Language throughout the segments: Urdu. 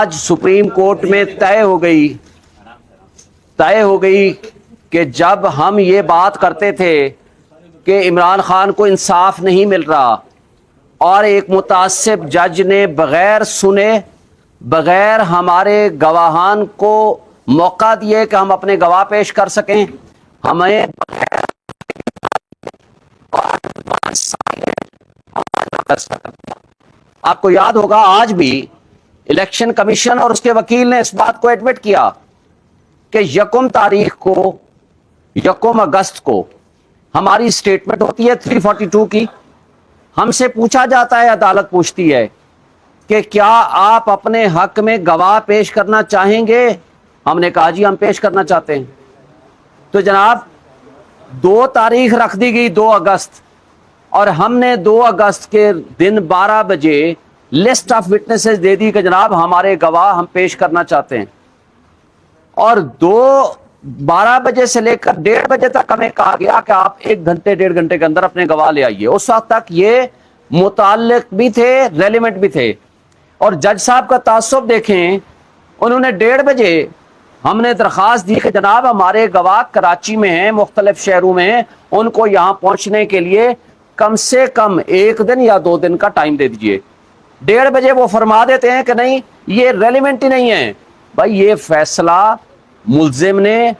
آج سپریم کورٹ میں طے ہو گئی کہ جب ہم یہ بات کرتے تھے کہ عمران خان کو انصاف نہیں مل رہا اور ایک متعصب جج نے بغیر سنے، بغیر ہمارے گواہان کو موقع دیے کہ ہم اپنے گواہ پیش کر سکیں، ہمیں آپ کو یاد ہوگا آج بھی الیکشن کمیشن اور اس کے وکیل نے اس بات کو ایڈمٹ کیا کہ یکم اگست کو ہماری سٹیٹمنٹ ہوتی ہے 342 کی، ہم سے پوچھا جاتا ہے، عدالت پوچھتی ہے کہ کیا آپ اپنے حق میں گواہ پیش کرنا چاہیں گے؟ ہم نے کہا جی ہم پیش کرنا چاہتے ہیں۔ تو جناب 2 تاریخ رکھ دی گئی، 2 اگست، اور ہم نے 2 اگست کے دن 12 بجے لسٹ آف وٹنسز دے دی کہ جناب ہمارے گواہ ہم پیش کرنا چاہتے ہیں، اور 12 بجے سے لے کر 1:30 بجے تک ہمیں کہا گیا کہ آپ 1 گھنٹے 1.5 گھنٹے کے اندر اپنے گواہ لے آئیے۔ اس وقت تک یہ متعلق بھی تھے، ریلیونٹ بھی تھے، اور جج صاحب کا تعصب دیکھیں، انہوں نے 1:30 بجے ہم نے درخواست دی کہ جناب ہمارے گواہ کراچی میں ہیں، مختلف شہروں میں ہیں، ان کو یہاں پہنچنے کے لیے کم سے کم 1 دن یا 2 دن کا ٹائم دے دیجئے۔ 1:30 بجے وہ فرما دیتے ہیں کہ نہیں یہ ریلیونٹ ہی نہیں ہے۔ بھائی یہ فیصلہ ملزم نے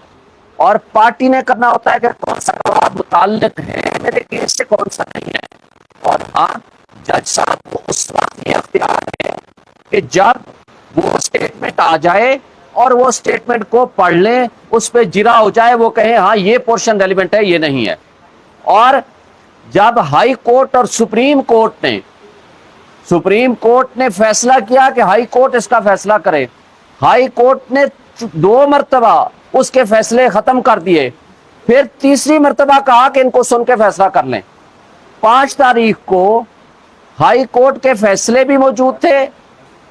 اور پارٹی نے کرنا ہوتا ہے کہ کون سا گواہ متعلق ہے میرے کیس سے، کون سا نہیں ہے، اور ہاں جج صاحب کو اس وقت یہ اختیار ہے کہ جب وہ سٹیٹمنٹ آ جائے اور وہ سٹیٹمنٹ کو پڑھ لیں، اس پہ جرا ہو جائے، وہ کہیں ہاں یہ پورشن ریلیونٹ ہے، یہ نہیں ہے۔ اور جب ہائی کورٹ اور سپریم کورٹ نے فیصلہ کیا کہ ہائی کورٹ اس کا فیصلہ کرے، ہائی کورٹ نے 2 مرتبہ اس کے فیصلے ختم کر دیے، پھر تیسری مرتبہ کہا کہ ان کو سن کے فیصلہ کر لیں۔ 5 تاریخ کو ہائی کورٹ کے فیصلے بھی موجود تھے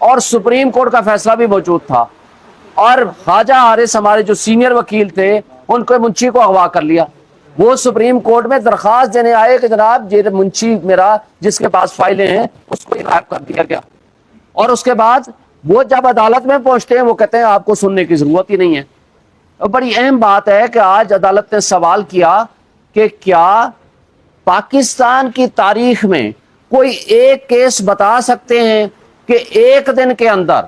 اور سپریم کورٹ کا فیصلہ بھی موجود تھا، اور خواجہ حارث ہمارے جو سینئر وکیل تھے ان کو منشی کو اغوا کر لیا۔ وہ سپریم کورٹ میں درخواست دینے آئے کہ جناب یہ منشی میرا جس کے پاس فائلیں ہیں اس کو غائب کر دیا گیا، اور اس کے بعد وہ جب عدالت میں پہنچتے ہیں وہ کہتے ہیں آپ کو سننے کی ضرورت ہی نہیں ہے۔ اور بڑی اہم بات ہے کہ آج عدالت نے سوال کیا کہ کیا پاکستان کی تاریخ میں کوئی ایک کیس بتا سکتے ہیں کہ 1 دن کے اندر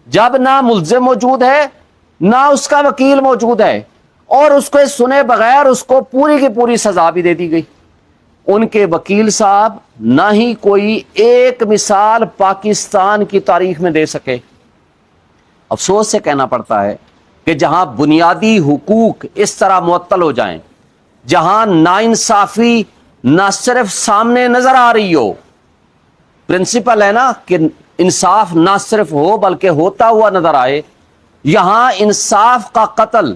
جب نہ ملزم موجود ہے نہ اس کا وکیل موجود ہے اور اس کو سنے بغیر اس کو پوری کی پوری سزا بھی دے دی گئی؟ ان کے وکیل صاحب نہ ہی کوئی ایک مثال پاکستان کی تاریخ میں دے سکے۔ افسوس سے کہنا پڑتا ہے کہ جہاں بنیادی حقوق اس طرح معطل ہو جائیں، جہاں ناانصافی نہ صرف سامنے نظر آ رہی ہو، پرنسپل ہے نا کہ انصاف نہ صرف ہو بلکہ ہوتا ہوا نظر آئے، یہاں انصاف کا قتل،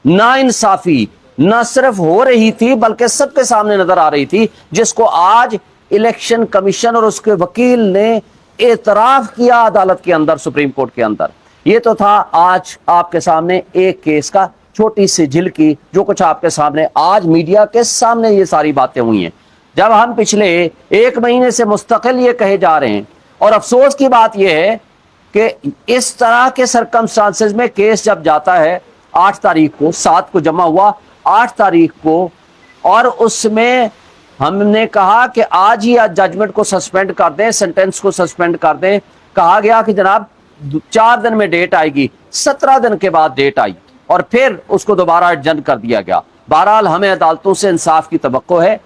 ناانصافی نہ صرف ہو رہی تھی بلکہ سب کے سامنے نظر آ رہی تھی، جس کو آج الیکشن کمیشن اور اس کے وکیل نے اعتراف کیا عدالت کے اندر، سپریم کورٹ کے اندر۔ یہ تو تھا آج آپ کے سامنے ایک کیس کا چھوٹی سی جھلکی، جو کچھ آپ کے سامنے آج میڈیا کے سامنے یہ ساری باتیں ہوئی ہیں، جب ہم پچھلے 1 مہینے سے مستقل یہ کہے جا رہے ہیں۔ اور افسوس کی بات یہ ہے کہ اس طرح کے سرکمسٹانسز میں کیس جب جاتا ہے 8 تاریخ کو، 7 کو جمع ہوا، 8 تاریخ کو، اور اس میں ہم نے کہا کہ آج ہی ججمنٹ کو سسپینڈ کر دیں، سینٹنس کو سسپینڈ کر دیں، کہا گیا کہ جناب 4 دن میں ڈیٹ آئے گی، 17 دن کے بعد ڈیٹ آئی اور پھر اس کو دوبارہ ایڈجنٹ کر دیا گیا۔ بہرحال ہمیں عدالتوں سے انصاف کی توقع ہے۔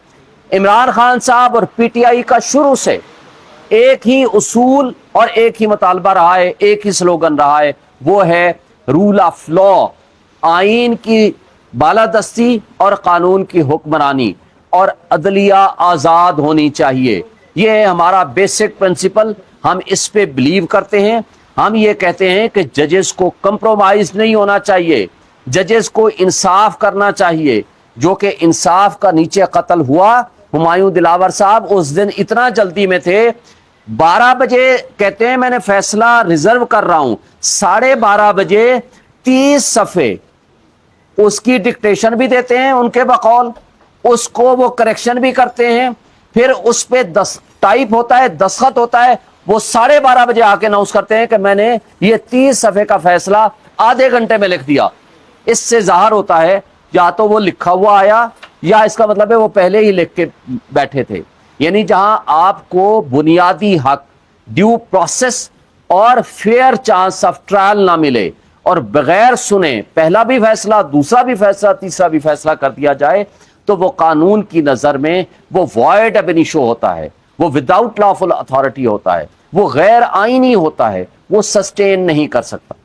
عمران خان صاحب اور پی ٹی آئی کا شروع سے ایک ہی اصول اور ایک ہی مطالبہ رہا ہے، ایک ہی سلوگن رہا ہے، وہ ہے رول آف لا، آئین کی بالادستی اور قانون کی حکمرانی، اور عدلیہ آزاد ہونی چاہیے۔ یہ ہے ہمارا بیسک پرنسپل، ہم اس پہ بلیو کرتے ہیں۔ ہم یہ کہتے ہیں کہ ججز کو کمپرومائز نہیں ہونا چاہیے، ججز کو انصاف کرنا چاہیے، جو کہ انصاف کا نیچے قتل ہوا۔ ہمایوں دلاور صاحب اس دن اتنا جلدی میں تھے، 12 بجے کہتے ہیں میں نے فیصلہ ریزرو کر رہا ہوں، 12:30 بجے 30 صفحے اس کی ڈکٹیشن بھی دیتے ہیں ان کے بقول، اس کو وہ کریکشن بھی کرتے ہیں، پھر اس پہ ٹائپ ہوتا ہے، دستخط ہوتا ہے، وہ 12:30 بجے آ کے اناؤنس کرتے ہیں کہ میں نے یہ 30 صفحے کا فیصلہ آدھے گھنٹے میں لکھ دیا. اس سے ظاہر ہوتا ہے یا تو وہ لکھا ہوا آیا یا اس کا مطلب ہے وہ پہلے ہی لکھ کے بیٹھے تھے. یعنی جہاں آپ کو بنیادی حق، ڈیو پروسیس اور فیئر چانس آف ٹرائل نہ ملے اور بغیر سنے پہلا بھی فیصلہ، دوسرا بھی فیصلہ، تیسرا بھی فیصلہ کر دیا جائے تو وہ قانون کی نظر میں وہ وائڈ اب انیشو ہوتا ہے، وہ وداؤٹ لافل اتھارٹی ہوتا ہے، وہ غیر آئینی ہوتا ہے، وہ سسٹین نہیں کر سکتا.